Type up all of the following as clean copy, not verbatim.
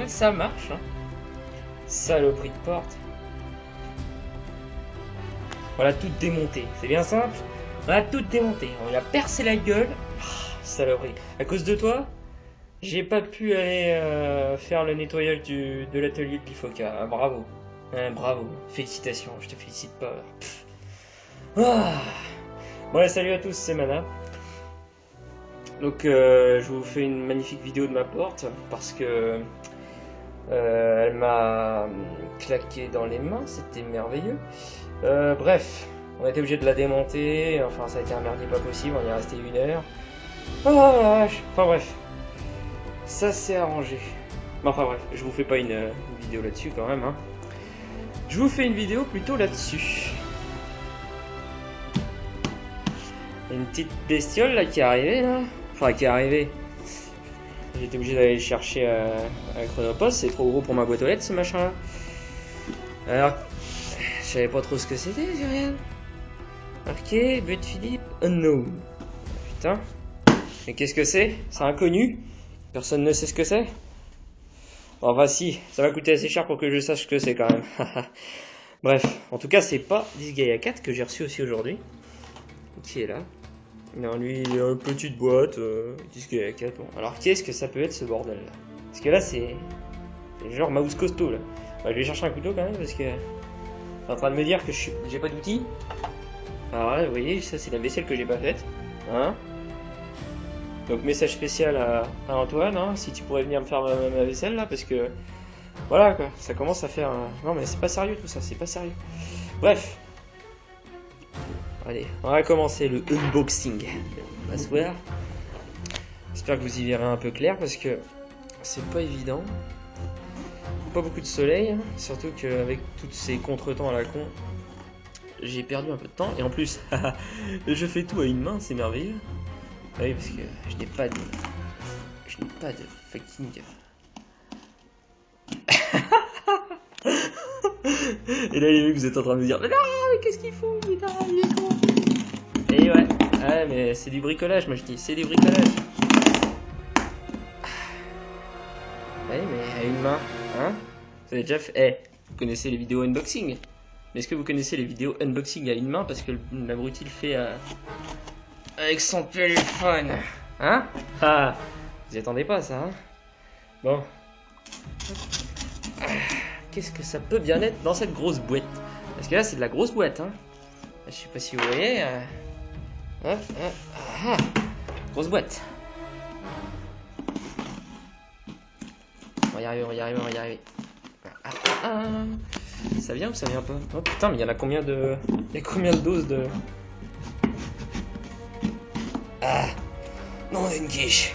ouais, ça marche. Hein. Saloperie de porte. On l'a toute démontée. C'est bien simple. On l'a toute démontée. On lui a percé la gueule. Saloperie. À cause de toi, j'ai pas pu aller faire le nettoyage de l'atelier de Bifoca. Ah, bravo. Bravo. Félicitations. Je te félicite pas. Bon, allez, salut à tous, c'est Mana. Donc, je vous fais une magnifique vidéo de ma porte parce que elle m'a claqué dans les mains. C'était merveilleux. Bref, on a été obligé de la démonter. Enfin, ça a été un merdier pas possible. On y est resté 1 heure. Oh la vache. Enfin, bref. Ça s'est arrangé. Enfin bref, je vous fais pas une vidéo là-dessus quand même. Hein. Je vous fais une vidéo plutôt là-dessus. Une petite bestiole là qui est arrivée là. Enfin qui est arrivée. J'étais obligé d'aller le chercher à Chronopost. C'est trop gros pour ma boîte aux lettres ce machin là. Alors, je savais pas trop ce que c'était, j'ai rien. Marqué, but Philippe, unknown. Putain. Mais qu'est-ce que c'est? C'est inconnu. Personne ne sait ce que c'est. Enfin si, ça va coûter assez cher pour que je sache ce que c'est quand même. Bref, en tout cas c'est pas Disgaea 4 que j'ai reçu aussi aujourd'hui. Qui est là? Non, lui il a une petite boîte, Disgaea 4. Bon. Alors qu'est-ce que ça peut être ce bordel là? Parce que là c'est genre mouse costaud là. Ouais, je vais chercher un couteau quand même parce que c'est en train de me dire que j'ai pas d'outils. Alors là vous voyez, ça c'est la vaisselle que j'ai pas faite. Hein? Donc message spécial à Antoine, hein, si tu pourrais venir me faire ma vaisselle là, parce que voilà quoi, ça commence à faire... Non mais c'est pas sérieux tout ça, c'est pas sérieux. Bref. Allez, on va commencer le unboxing. On va se voir. J'espère que vous y verrez un peu clair parce que c'est pas évident. Pas beaucoup de soleil, hein, surtout qu'avec tous ces contretemps à la con, j'ai perdu un peu de temps. Et en plus, je fais tout à une main, c'est merveilleux. Oui, parce que je n'ai pas de fucking... Et là, les mecs, vous êtes en train de me dire, mais non, mais qu'est-ce qu'il faut, putain, il est con. Et ouais, mais c'est du bricolage, moi je dis, c'est du bricolage. Oui, mais à une main, hein. Vous avez déjà fait... vous connaissez les vidéos unboxing. Mais est-ce que vous connaissez les vidéos unboxing à une main parce que l'abruti le fait avec son téléphone, hein? Ah, vous y attendez pas ça, hein? Bon. Qu'est-ce que ça peut bien être dans cette grosse boîte? Parce que là, c'est de la grosse boîte, hein? Je sais pas si vous voyez. Grosse boîte. On va y arriver, on va y arriver, on va y arriver. Ça vient ou ça vient pas? Oh putain, mais il y en a combien de... Il y a combien de doses de... Non, une quiche.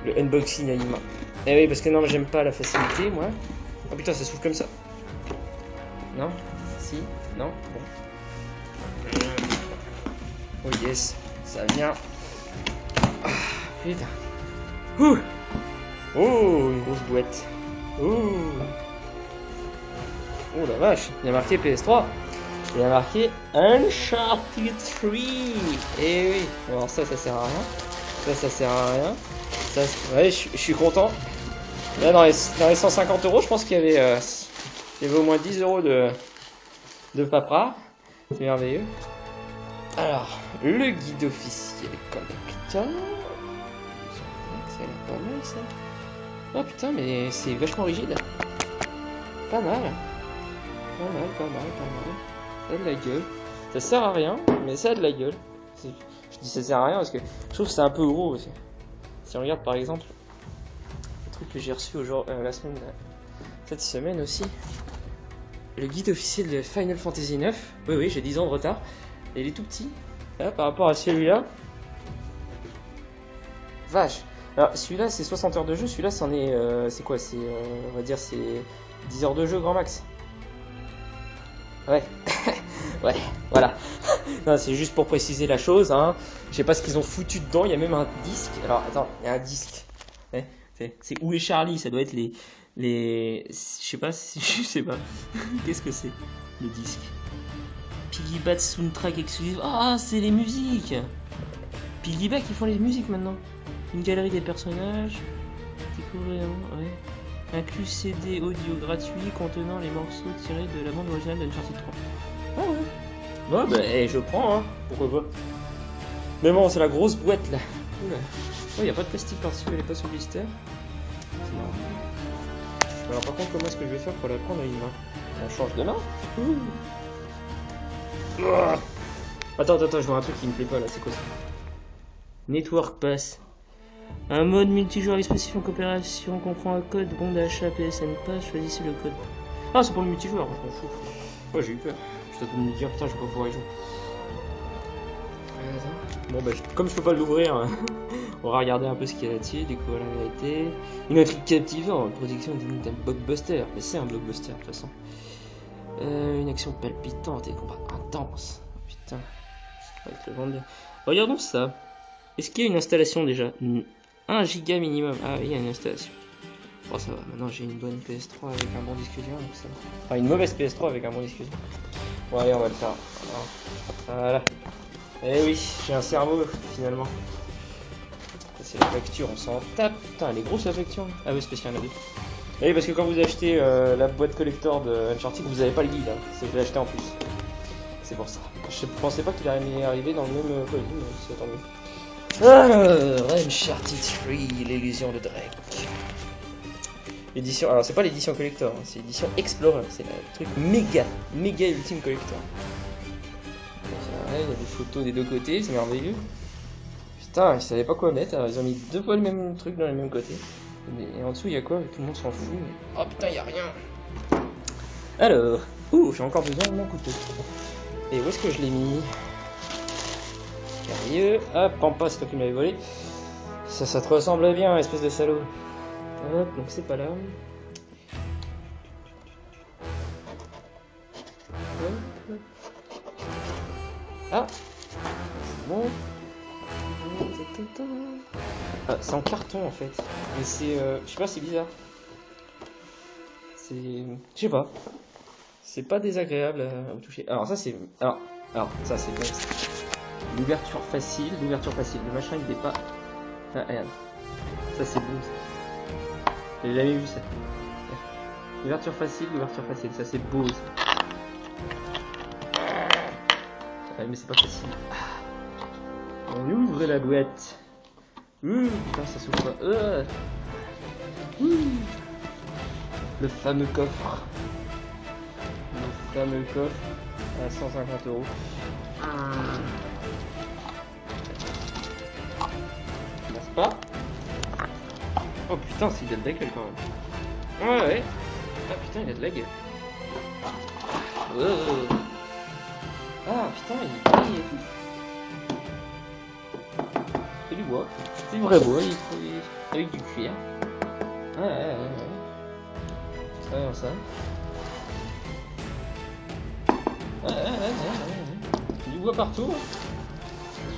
Le unboxing à une main. Eh oui, parce que non, j'aime pas la facilité, moi. Oh putain, ça s'ouvre comme ça. Non? Si? Non? Bon. Oh yes, ça vient. Putain. Ouh. Oh, une grosse boîte. Ouh. Oh la vache, il y a marqué PS3. Il y a marqué Uncharted 3. Eh oui, alors ça sert à rien. Ça sert à rien. Ça, ouais, je suis content. Là, dans les 150 €, je pense qu'il y avait au moins 10 € de papera. C'est merveilleux. Alors, le guide officiel, comme putain. Ça a l'air pas mal ça. Oh putain, mais c'est vachement rigide. Pas mal. Pas mal. Ça a de la gueule. Ça sert à rien, mais ça a de la gueule. Je dis ça sert à rien parce que je trouve que c'est un peu gros aussi. Si on regarde par exemple le truc que j'ai reçu cette semaine aussi, le guide officiel de Final Fantasy 9. Oui, j'ai 10 ans de retard. Et il est tout petit là, par rapport à celui-là. Vache. Alors celui-là c'est 60 heures de jeu, celui-là c'en est... c'est quoi? C'est on va dire c'est 10 heures de jeu grand max. Ouais. Ouais, voilà. Non, c'est juste pour préciser la chose, hein. Je sais pas ce qu'ils ont foutu dedans, il y a même un disque. Alors, attends, il y a un disque. Ouais, c'est Où est Charlie? Ça doit être les... Je sais pas. Qu'est-ce que c'est, le disque? Piggyback Soundtrack Exclusive. Ah, c'est les musiques. Piggyback, ils font les musiques maintenant. Une galerie des personnages. Découvrir, ouais. Inclus CD audio gratuit contenant les morceaux tirés de la bande originale d'Uncharted 3. Ah ouais. Ouais, bah, je prends, hein. Pourquoi pas. Mais bon, c'est la grosse boîte là. Oula. Oh, y a pas de plastique par-dessus, elle est pas sur le blister. C'est marrant. Alors, par contre, comment est-ce que je vais faire pour la prendre à une main? On change de main. Attends, je vois un truc qui me plaît pas là, c'est quoi ça? Network Pass. Un mode multijoueur expressif en coopération comprend un code bon d'achat PSN Pass, choisissez le code. Ah, c'est pour le multijoueur, on s'en fout. Ouais, j'ai eu peur. Je t'ai me dire, putain, je vais pas pouvoir y jouer. Bon, bah, comme je peux pas l'ouvrir, hein, on va regarder un peu ce qu'il y a là-dessus, découvrir la vérité. Une intrigue captivante, protection d'un blockbuster. Mais c'est un blockbuster, de toute façon. Une action palpitante et combat intense. Putain, ça va être le vendeur. Regardons ça. Est-ce qu'il y a une installation déjà? 1 giga minimum. Ah oui, il y a une installation. Bon, ça va, maintenant j'ai une bonne PS3 avec un bon disque dur, donc ça va. Enfin, une mauvaise PS3 avec un bon disque dur. Bon, allez, on va le faire. Voilà. Eh oui, j'ai un cerveau, finalement. C'est la facture, on s'en tape. Putain, elle est grosse la facture. Ah oui, c'est parce qu'il y en a deux. Et oui, parce que quand vous achetez la boîte collector de Uncharted, vous n'avez pas le guide. Hein. C'est que je l'ai acheté en plus. C'est pour ça. Je pensais pas qu'il allait arriver dans le même colis, mais c'est tant mieux. Alors, Uncharted 3, l'illusion de Drake. Édition, alors c'est pas l'édition collector, hein, c'est l'édition Explorer, c'est le truc méga ultime collector. Il y a des photos des deux côtés, c'est merveilleux. Putain, ils savaient pas quoi mettre, alors ils ont mis deux fois le même truc dans les mêmes côtés. Et en dessous il y a quoi? Tout le monde s'en fout. Mais... oh putain, il y a rien. Alors, j'ai encore besoin de mon couteau. Et où est-ce que je l'ai mis? Sérieux? Ah, Pampa, c'est toi qui m'avais volé. Ça te ressemble bien, espèce de salaud. Hop, donc c'est pas là. Hop. Ah, c'est bon. Ah, c'est en carton en fait. Mais c'est, je sais pas, c'est bizarre. C'est, je sais pas. C'est pas désagréable à toucher. Alors ça c'est, alors ça c'est bon. L'ouverture facile. Le machin il est pas. Ah, regarde. Ça c'est beau. Ça. J'ai jamais vu ça. L'ouverture facile, ça c'est beau ça. Ouais, mais c'est pas facile. On ouvre la boîte. Putain, ça s'ouvre pas. Le fameux coffre. À 150 €. N'est-ce pas? Oh putain, il a de la gueule quand même. Ouais. Ah putain, il a de la gueule. Ah putain, il est gris et tout. C'est du bois. C'est du vrai bois, il est avec du cuir. Ouais. Ça. Ouais. Du bois partout.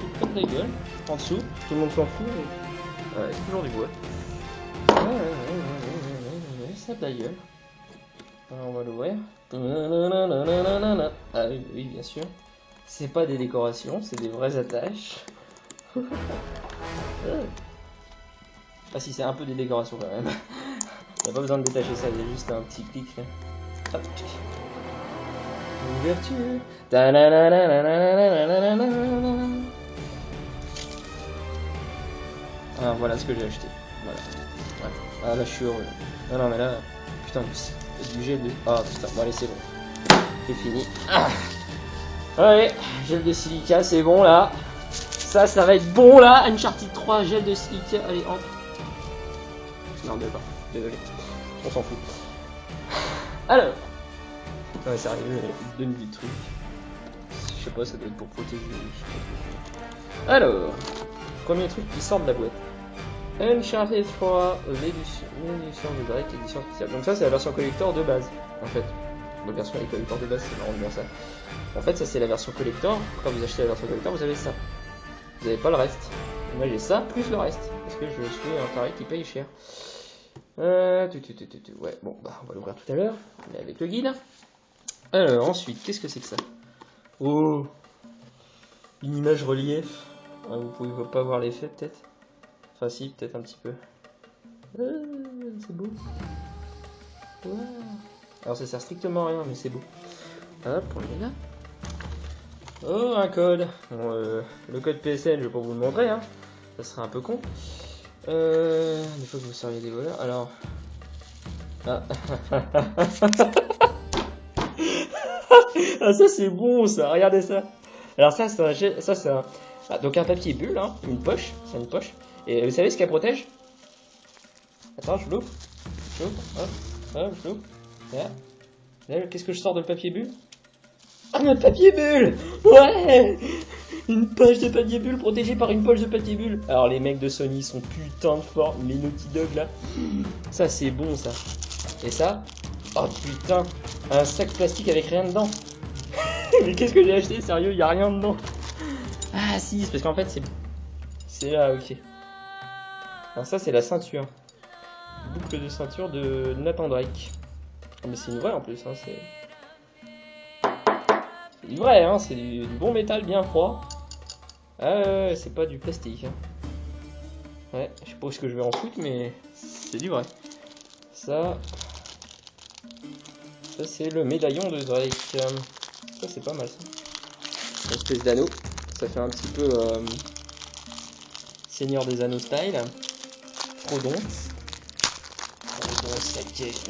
Sous comme ta gueule. En dessous, tout le monde s'en fout. Mais... ouais, c'est toujours du bois. Ouais, ça a de la gueule. Alors on va l'ouvrir. Ah oui, bien sûr. C'est pas des décorations, c'est des vraies attaches. Ah si, c'est un peu des décorations quand même. Y'a pas besoin de détacher ça, il y a juste un petit clic là. Hop. Ouverture. Ah, voilà ce que j'ai acheté. Voilà. Ah là je suis heureux. Non mais là, putain, du gel de... ah putain, bon allez c'est bon. C'est fini. Ouais, gel de silica, c'est bon là. Ça va être bon là. Uncharted 3, gel de silica. Allez, entre. Non, mais pas. Désolé. On s'en fout. Alors. Ouais, sérieux, il donne du truc. Je sais pas, ça doit être pour protéger. Alors. Premier truc qui sort de la boîte. Uncharted 3, l'édition de Drake, édition spéciale. Donc ça, c'est la version collector de base, en fait. La version collector de base, c'est marrant de dire ça. En fait, ça c'est la version collector. Quand vous achetez la version collector, vous avez ça. Vous n'avez pas le reste. Et moi j'ai ça plus le reste. Parce que je suis un taré qui paye cher. Ouais, bon, bah on va l'ouvrir tout à l'heure. Mais avec le guide. Alors ensuite, qu'est-ce que c'est que ça? Oh, une image relief. Ah, vous pouvez pas voir l'effet peut-être. Enfin si, peut-être un petit peu. C'est beau. Wow. Alors ça sert strictement à rien, mais c'est beau. Hop, on le met là. Oh, un code. Bon, le code PSN, je vais pas vous le montrer, hein. Ça serait un peu con. Des fois que vous seriez des voleurs. Alors. Ah. Ah, ça c'est bon, ça. Regardez ça. Alors ça c'est un. Ah, donc un papier bulle, hein, une poche. C'est une poche. Et vous savez ce qu'elle protège? Attends, je l'ouvre. Hop, je l'ouvre. Là, qu'est-ce que je sors de le papier bulle? Ah, un papier bulle! Ouais! Une poche de papier bulle protégée par une poche de papier bulle. Alors les mecs de Sony sont putain de forts, les Naughty Dog là. Ça c'est bon ça. Et ça, oh putain, un sac plastique avec rien dedans. Mais qu'est-ce que j'ai acheté? Sérieux, y a rien dedans. Ah si, c'est parce qu'en fait c'est là, ok. Alors ça c'est la ceinture. Boucle de ceinture de Nathan Drake. Oh, mais c'est une vraie en plus, hein, c'est du vrai, hein, c'est du bon métal bien froid. Ah c'est pas du plastique. Hein. Ouais, je sais pas ce que je vais en foutre, mais c'est du vrai. Ça c'est le médaillon de Drake. Ça c'est pas mal ça. Une espèce d'anneau. Ça fait un petit peu Seigneur des Anneaux style. Frodon. Là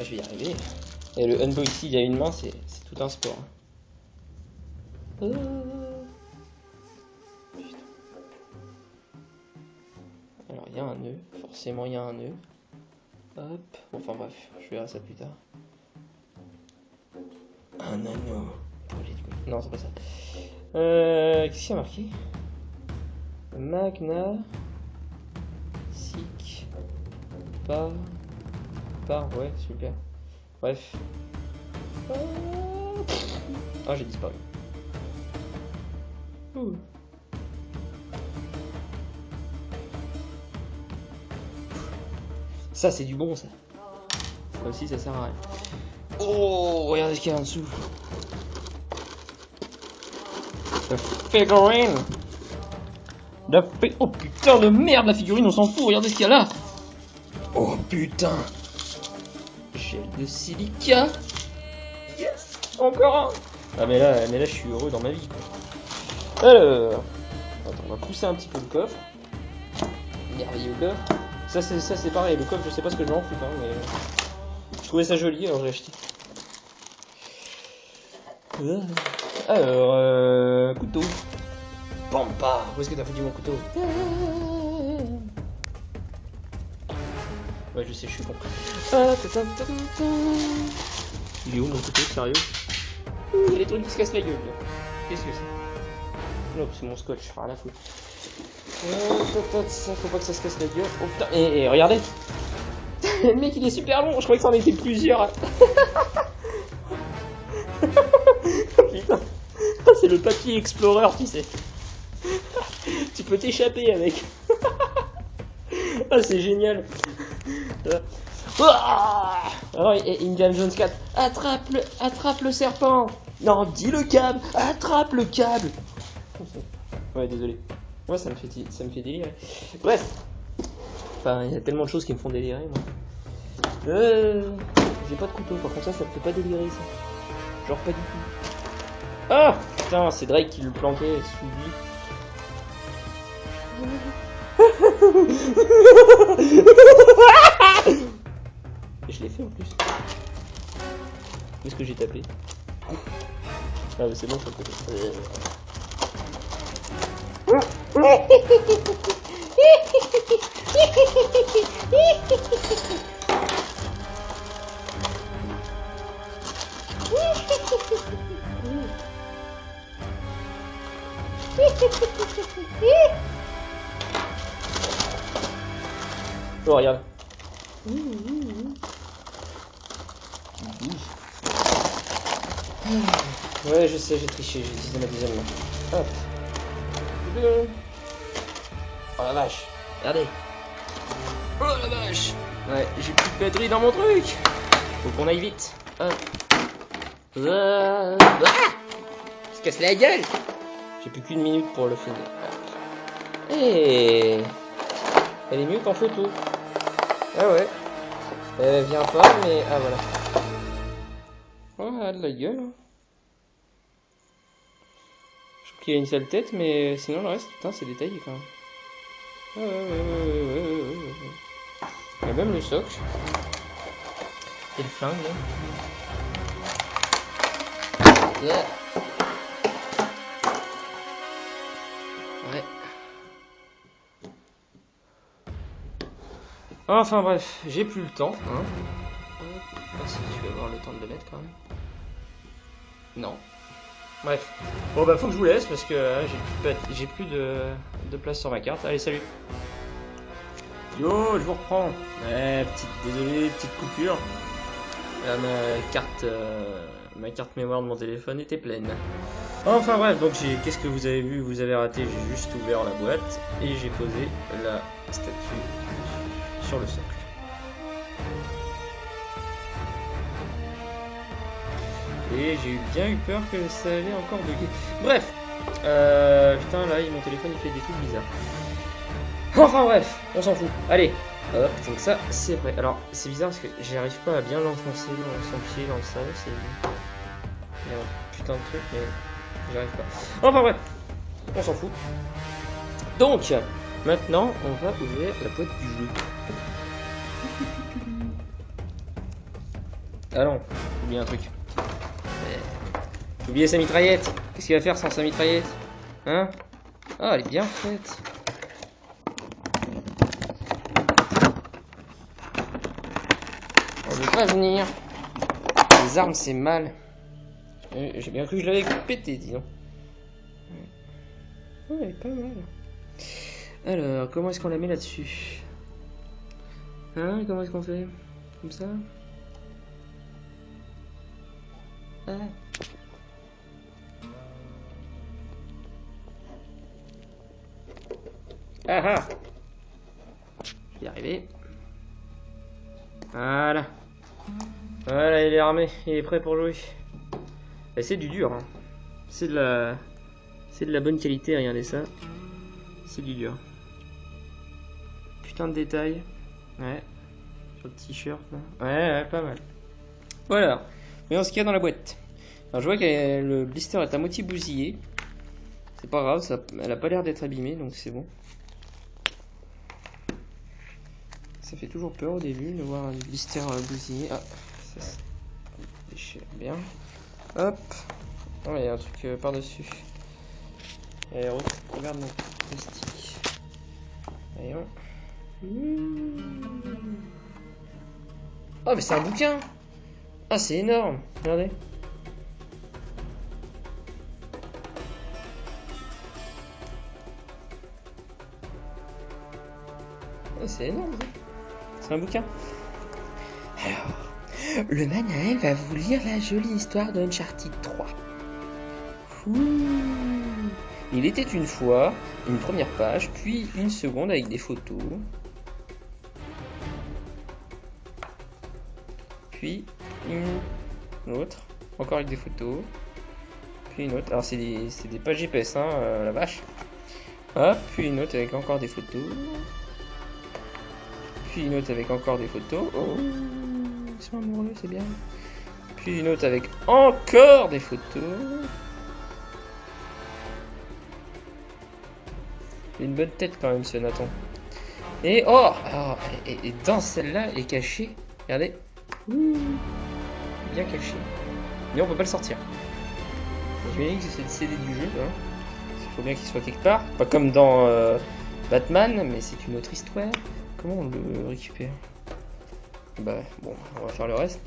je vais y arriver. Et le Unbow ici, il y a une main, c'est tout un sport. Alors il y a un nœud, forcément il y a un nœud. Hop, enfin bref, je verrai ça plus tard. Un anneau pour les... Non, c'est pas ça. Qu'est-ce qu'il y a marqué? Magna Sic Par, ouais, super. Bref. Ah, j'ai disparu. Ça, c'est du bon, ça. Comme si ça sert à rien. Oh, regardez ce qu'il y a en dessous. The figurine. Oh putain de merde, la figurine, on s'en fout. Regardez ce qu'il y a là. Oh putain. Gel de silica. Yes. Encore un. Ah mais là je suis heureux dans ma vie. Quoi. Alors, attends, on va pousser un petit peu le coffre. Merveilleux coffre. Ça c'est pareil, le coffre je sais pas ce que je vais en foutre, hein, mais je trouvais ça joli alors j'ai acheté. Alors, couteau. Pampa, où est-ce que t'as foutu mon couteau? Ouais, je sais, je suis con. Il est où mon couteau, sérieux? Il y a des trucs qui se cassent la gueule. Qu'est-ce que c'est? Non, c'est mon scotch, rien à foutre. Ça, faut pas que ça se casse la gueule. Oh putain, et regardez! Le mec il est super long, je croyais que ça en était plusieurs. Putain, c'est le papier Explorer, tu sais. Tu peux t'échapper avec. Ah, c'est génial. Alors, Indiana Jones 4, attrape le serpent. Non, dis le câble, attrape le câble. Ouais, désolé. Moi, ça me fait délirer. Bref. Enfin, il y a tellement de choses qui me font délirer, moi. J'ai pas de couteau, par contre ça me fait pas délirer, ça. Genre pas du tout. Ah putain, c'est Drake qui le planquait sous lui. Et je l'ai fait en plus. Où est-ce que j'ai tapé? Ah mais c'est bon, ça peut. Oh regarde. Ouais je sais, j'ai triché, j'ai utilisé ma deuxième main. Hop. Oh la vache, regardez. Oh la vache. Ouais, j'ai plus de batterie dans mon truc. Faut qu'on aille vite. Hop. Se casse la gueule. J'ai plus qu'une minute pour le finir. Et elle est mieux qu'en photo. Ah ouais. Elle vient pas, mais ah voilà. a de la gueule. Je trouve qu'il y a une seule tête, mais sinon le reste, putain, c'est détaillé quand même. Ouais. Il y a même le socle. Et le flingue là. Yeah. Ouais. Enfin bref, j'ai plus le temps. Hein. Si tu vas avoir le temps de le mettre quand même. Non. Bref. Bon bah faut que je vous laisse parce que j'ai plus de place sur ma carte. Allez, salut. Yo, je vous reprends. Ouais, désolé, petite coupure. Ma carte mémoire de mon téléphone était pleine. Enfin bref, donc qu'est-ce que vous avez vu? Vous avez raté, j'ai juste ouvert la boîte et j'ai posé la statue sur le socle. Et j'ai bien eu peur que ça allait encore bugger. Bref, putain là mon téléphone il fait des trucs bizarres. Enfin bref, on s'en fout. Allez, hop, donc ça c'est vrai. Alors c'est bizarre parce que j'arrive pas à bien l'enfoncer dans son pied dans le sable. Il y a un putain de truc mais j'arrive pas. Enfin bref, on s'en fout. Donc maintenant on va ouvrir la boîte du jeu. Ah non, j'ai oublié un truc. J'ai oublié sa mitraillette. Qu'est-ce qu'il va faire sans sa mitraillette? Hein? Ah, elle est bien faite. On veut pas venir. Les armes, c'est mal. J'ai bien cru que je l'avais pété, dis donc. Ouais, elle est pas mal. Alors, comment est-ce qu'on la met là-dessus? Hein? Comment est-ce qu'on fait? Comme ça? Ah. Ah ah. Je vais y arriver. Voilà. Voilà, il est armé, il est prêt pour jouer. Et c'est du dur, hein. C'est de la bonne qualité, regardez ça. C'est du dur. Putain de détails. Ouais. Sur le t-shirt là. Ouais, pas mal. Voilà. Voyons ce qu'il y a dans la boîte. Alors je vois que le blister est à moitié bousillé. C'est pas grave, elle a pas l'air d'être abîmée, donc c'est bon. Ça fait toujours peur au début de voir un blister bousillé. Ah, ça se déchire bien. Hop. Oh, il y a un truc par-dessus. Et regarde mon plastique. Voyons. Oh, mais c'est un bouquin! Ah, c'est énorme! Regardez. Oh, c'est énorme, ça. C'est un bouquin. Alors, le manuel va vous lire la jolie histoire d'Uncharted 3. Il était une fois une première page, puis une seconde avec des photos. Puis une autre, encore avec des photos. Puis une autre. Alors c'est des pages épaisses, hein, la vache. Hop, puis une autre avec encore des photos. Puis une autre avec encore des photos. Oh, ils sont amoureux, c'est bien. Puis une autre avec encore des photos. Une bonne tête quand même ce Nathan. Et oh, alors, et dans celle-là est cachée. Regardez. Bien caché. Mais on peut pas le sortir. J'imagine que c'est le CD du jeu. Hein. Il faut bien qu'il soit quelque part. Pas comme dans Batman, mais c'est une autre histoire. Comment on le récupère? Bah bon, on va faire le reste.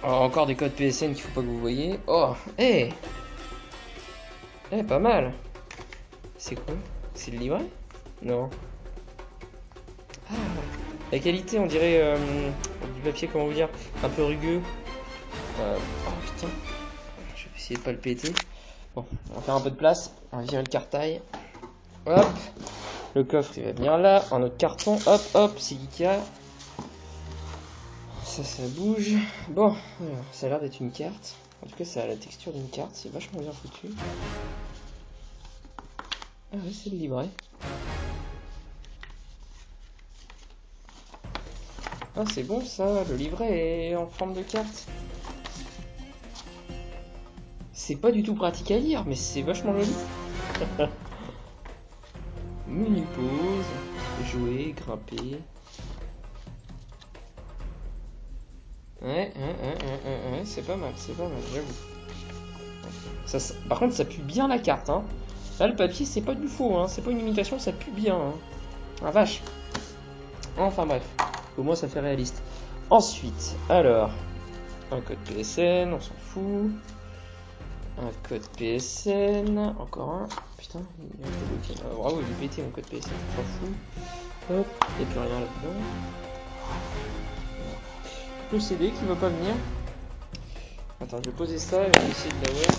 Alors, encore des codes PSN qu'il faut pas que vous voyez. Oh, hé, pas mal. C'est quoi? C'est le livret? Non. Ah, la qualité, on dirait du papier, comment vous dire, un peu rugueux. Oh putain, je vais essayer de pas le péter. Bon, on va faire un peu de place. On va virer le cartail. Hop, le coffre il va venir là. Un autre carton. Hop, hop, c'est Ikea. Ça bouge. Bon, alors, ça a l'air d'être une carte. En tout cas, ça a la texture d'une carte. C'est vachement bien foutu. Ah ouais, c'est le livret. Ah, c'est bon ça, le livret est en forme de carte. C'est pas du tout pratique à lire, mais c'est vachement joli. Menu pause, jouer, grimper. Ouais, c'est pas mal, j'avoue. Par contre, ça pue bien la carte, hein. Là, le papier, c'est pas du faux, hein. C'est pas une imitation, ça pue bien, hein. Ah, vache. Enfin, bref. Au moins, ça fait réaliste. Ensuite, alors, un code PSN, on s'en fout. Un code PSN, encore un. Putain, il a été bloqué. Ah, bravo, il est pété mon code PSN, on s'en fout. Hop, il n'y a plus rien là-dedans. Le CD qui va pas venir. Attends, je vais poser ça et je vais essayer de l'avoir.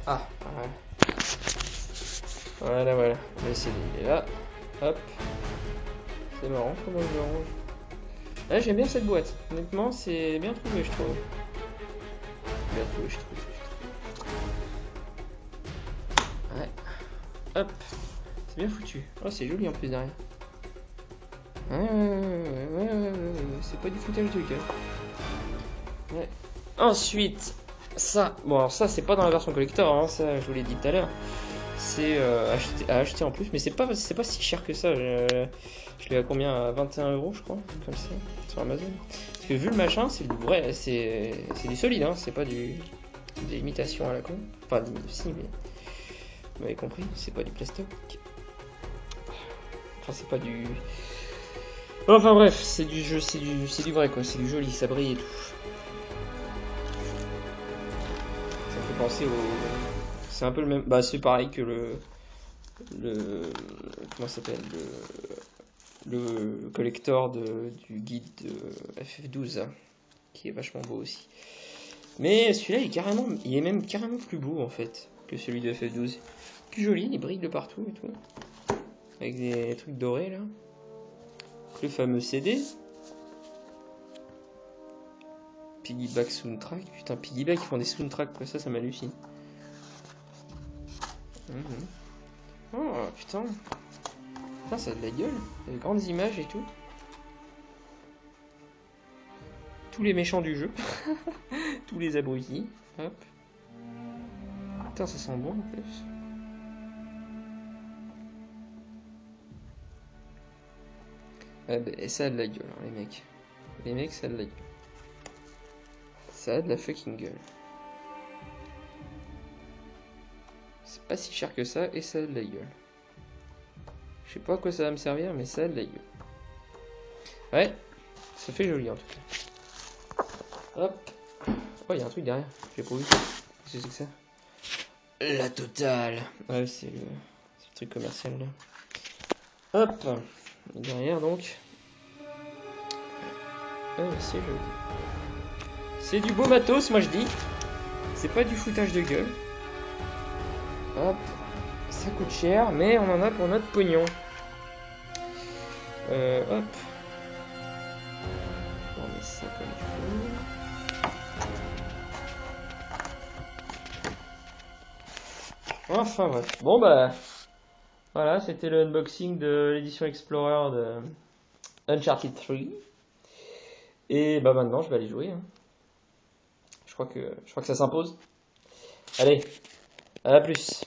Ah, voilà. Voilà. Le CD il est là. Hop. C'est marrant comment je le range. Ah, j'aime bien cette boîte. Honnêtement, c'est bien trouvé, je trouve. Bien trouvé, je trouve. Ouais. Hop. C'est bien foutu. Oh, c'est joli en plus derrière. Ouais. C'est pas du foutage de gueule. Ouais. Ensuite, ça. Bon, alors ça, c'est pas dans la version collector, hein, ça, je vous l'ai dit tout à l'heure. C'est à acheter en plus, mais c'est pas si cher que ça. Je l'ai à combien? À 21 €, je crois, comme ça, sur Amazon. Parce que vu le machin, c'est du vrai, c'est du solide, hein, c'est pas des imitations à la con. Enfin, si, mais vous m'avez compris, c'est pas du plastique. Enfin, c'est pas du. Enfin bref, c'est du jeu, c'est du vrai quoi, c'est du joli, ça brille et tout. Ça fait penser au. C'est un peu le même. Bah, c'est pareil que le. Comment ça s'appelle le collector du guide de FF12, hein, qui est vachement beau aussi. Mais celui-là, il est même carrément plus beau en fait que celui de FF12. Plus joli, il brille de partout et tout. Avec des trucs dorés là. Le fameux CD. Piggyback soundtrack. Putain, Piggyback, ils font des soundtracks, quoi, ça m'hallucine. Oh, putain. Putain, ça a de la gueule. Des grandes images et tout. Tous les méchants du jeu. Tous les abrutis. Hop. Putain, ça sent bon en plus. Ah bah, et ça a de la gueule, hein, les mecs. Les mecs, ça a de la gueule. Ça a de la fucking gueule. C'est pas si cher que ça et ça a de la gueule. Je sais pas à quoi ça va me servir, mais ça a de la gueule. Ouais, ça fait joli en tout cas. Hop. Oh, il y a un truc derrière. J'ai pas vu. Qu'est-ce que c'est que ça? La totale. Ouais, c'est le truc commercial là. Hop. Et derrière donc. Ah, c'est joli. C'est du beau matos, moi je dis. C'est pas du foutage de gueule. Hop. Ça coûte cher, mais on en a pour notre pognon. Hop. On met ça comme il faut. Enfin bref. Bon bah. Voilà, c'était le unboxing de l'édition Explorer de Uncharted 3. Et bah maintenant je vais aller jouer. Hein. Je crois que ça s'impose. Allez, à la plus.